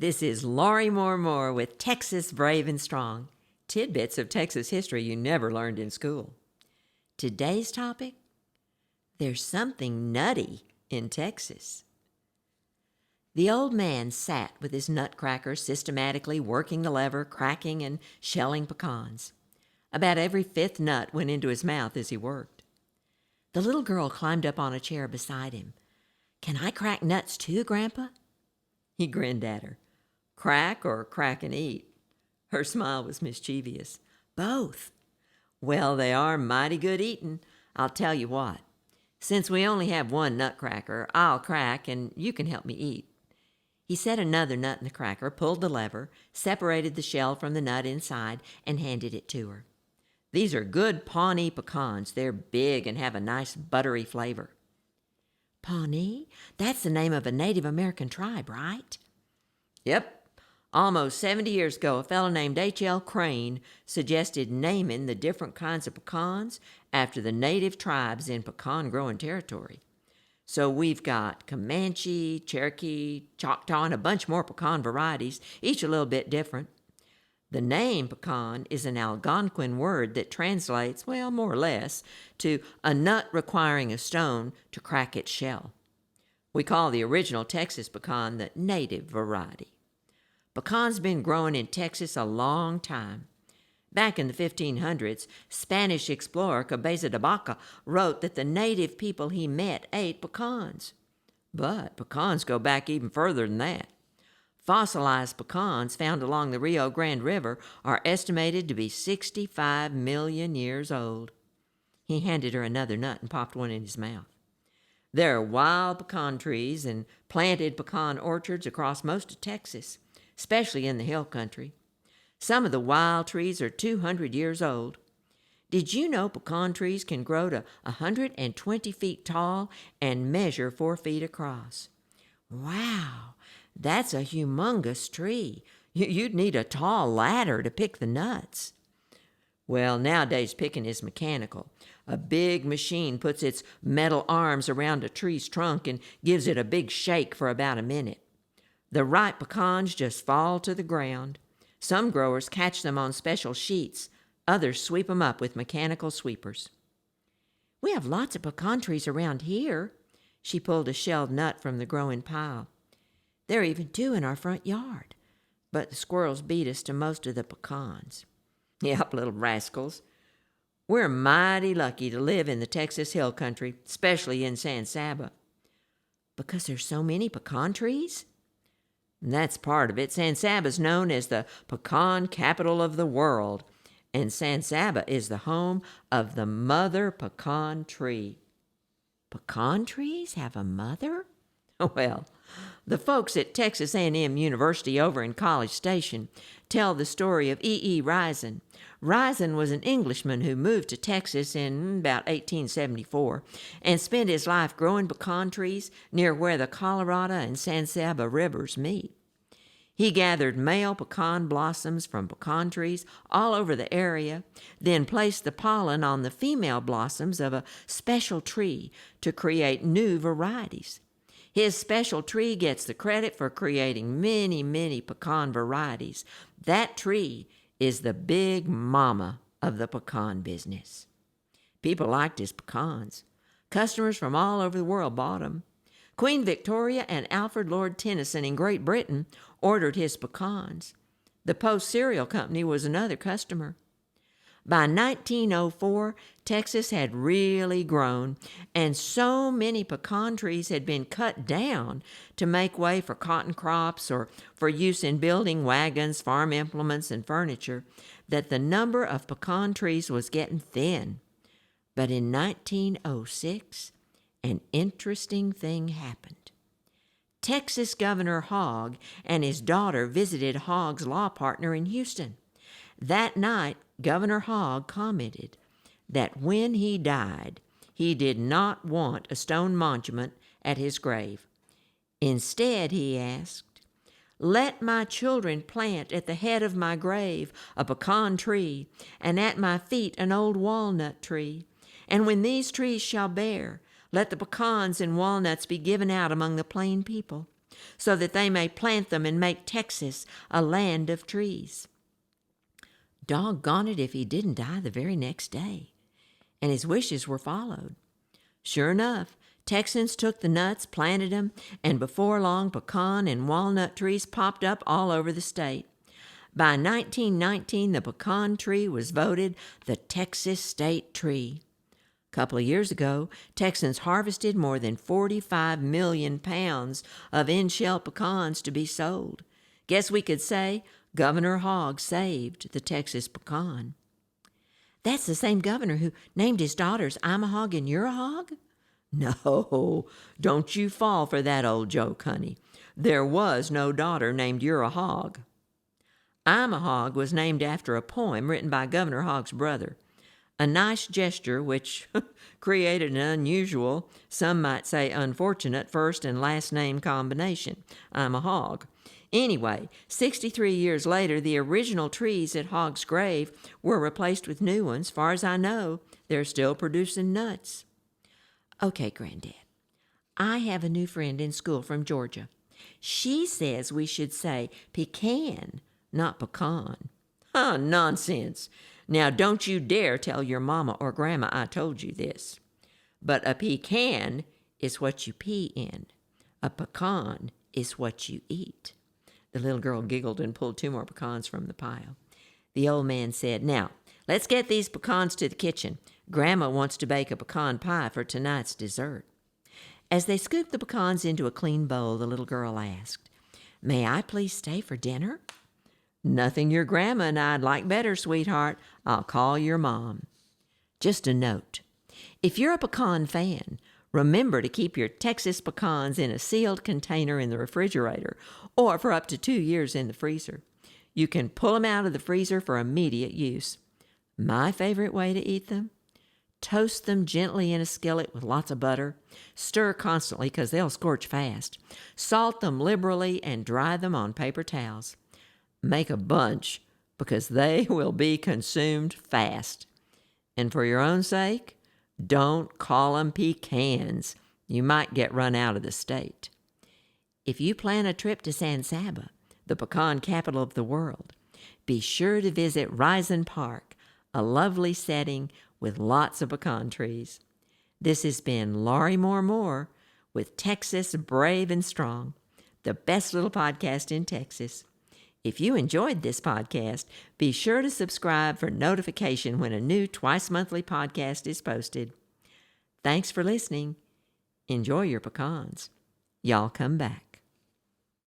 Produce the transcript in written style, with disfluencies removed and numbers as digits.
This is Laurie Moore-Moore with Texas Brave and Strong, tidbits of Texas history you never learned in school. Today's topic, there's something nutty in Texas. The old man sat with his nutcracker systematically working the lever, cracking and shelling pecans. About every fifth nut went into his mouth as he worked. The little girl climbed up on a chair beside him. "Can I crack nuts too, Grandpa?" He grinned at her. "Crack or crack and eat?" Her smile was mischievous. "Both." "Well, they are mighty good eatin'. I'll tell you what. Since we only have one nutcracker, I'll crack and you can help me eat." He set another nut in the cracker, pulled the lever, separated the shell from the nut inside, and handed it to her. "These are good Pawnee pecans. They're big and have a nice buttery flavor." "Pawnee? That's the name of a Native American tribe, right?" "Yep. Almost 70 years ago, a fellow named H.L. Crane suggested naming the different kinds of pecans after the native tribes in pecan-growing territory. So we've got Comanche, Cherokee, Choctaw, and a bunch more pecan varieties, each a little bit different. The name pecan is an Algonquin word that translates, well, more or less, to a nut requiring a stone to crack its shell. We call the original Texas pecan the native variety. Pecan's been growing in Texas a long time. Back in the 1500s, Spanish explorer Cabeza de Vaca wrote that the native people he met ate pecans. But pecans go back even further than that. Fossilized pecans found along the Rio Grande River are estimated to be 65 million years old. He handed her another nut and popped one in his mouth. There are wild pecan trees and planted pecan orchards across most of Texas, especially in the hill country. Some of the wild trees are 200 years old. Did you know pecan trees can grow to 120 feet tall and measure 4 feet across? Wow, that's a humongous tree. You'd need a tall ladder to pick the nuts. Well, nowadays picking is mechanical. A big machine puts its metal arms around a tree's trunk and gives it a big shake for about a minute. The ripe pecans just fall to the ground. Some growers catch them on special sheets. Others sweep them up with mechanical sweepers. "We have lots of pecan trees around here." She pulled a shelled nut from the growing pile. "There are even 2 in our front yard. But the squirrels beat us to most of the pecans." "Yep, little rascals. We're mighty lucky to live in the Texas hill country, especially in San Saba." "Because there's so many pecan trees?" "That's part of it. San Saba is known as the pecan capital of the world, and San Saba is the home of the mother pecan tree." "Pecan trees have a mother?" "Well, the folks at Texas A&M University over in College Station tell the story of E.E. Risen. Risen was an Englishman who moved to Texas in about 1874 and spent his life growing pecan trees near where the Colorado and San Saba rivers meet. He gathered male pecan blossoms from pecan trees all over the area, then placed the pollen on the female blossoms of a special tree to create new varieties. His special tree gets the credit for creating many, many pecan varieties. That tree is the big mama of the pecan business. People liked his pecans. Customers from all over the world bought them. Queen Victoria and Alfred Lord Tennyson in Great Britain ordered his pecans. The Post Cereal Company was another customer. By 1904, Texas had really grown, and so many pecan trees had been cut down to make way for cotton crops or for use in building wagons, farm implements, and furniture that the number of pecan trees was getting thin. But in 1906, an interesting thing happened. Texas Governor Hogg and his daughter visited Hogg's law partner in Houston. That night, Governor Hogg commented that when he died, he did not want a stone monument at his grave. Instead, he asked, "Let my children plant at the head of my grave a pecan tree, and at my feet an old walnut tree. And when these trees shall bear, let the pecans and walnuts be given out among the plain people. so that they may plant them and make Texas a land of trees. Doggone it if he didn't die the very next day, and his wishes were followed. Sure enough, Texans took the nuts, planted them, and before long pecan and walnut trees popped up all over the state. By 1919, the pecan tree was voted the Texas state tree. A couple of years ago, Texans harvested more than 45 million pounds of in-shell pecans to be sold. Guess we could say Governor Hogg saved the Texas pecan. That's the same governor who named his daughters I'm a hog and you're a hog? No, don't you fall for that old joke, honey. There was no daughter named You're a Hog. I'm a Hog was named after a poem written by Governor Hogg's brother. A nice gesture which created an unusual, some might say unfortunate, first and last name combination. I'm a hog. Anyway, 63 years later, the original trees at Hogg's grave were replaced with new ones. Far as I know, they're still producing nuts. Okay, Granddad, I have a new friend in school from Georgia. She says we should say pecan, not pecan. Huh, nonsense. Now, don't you dare tell your mama or grandma I told you this. But a pecan is what you pee in. A pecan is what you eat. The little girl giggled and pulled 2 more pecans from the pile. The old man said, "Now, let's get these pecans to the kitchen. Grandma wants to bake a pecan pie for tonight's dessert." As they scooped the pecans into a clean bowl, the little girl asked, "May I please stay for dinner?" "Nothing your grandma and I'd like better, sweetheart. I'll call your mom." Just a note. If you're a pecan fan, remember to keep your Texas pecans in a sealed container in the refrigerator or for up to 2 years in the freezer. You can pull them out of the freezer for immediate use. My favorite way to eat them? Toast them gently in a skillet with lots of butter. Stir constantly because they'll scorch fast. Salt them liberally and dry them on paper towels. Make a bunch because they will be consumed fast. And for your own sake, don't call them pecans. You might get run out of the state. If you plan a trip to San Saba, the pecan capital of the world, be sure to visit Risen Park, a lovely setting with lots of pecan trees. This has been Laurie Moore-Moore with Texas Brave and Strong, the best little podcast in Texas. If you enjoyed this podcast, be sure to subscribe for notification when a new twice-monthly podcast is posted. Thanks for listening. Enjoy your pecans. Y'all come back.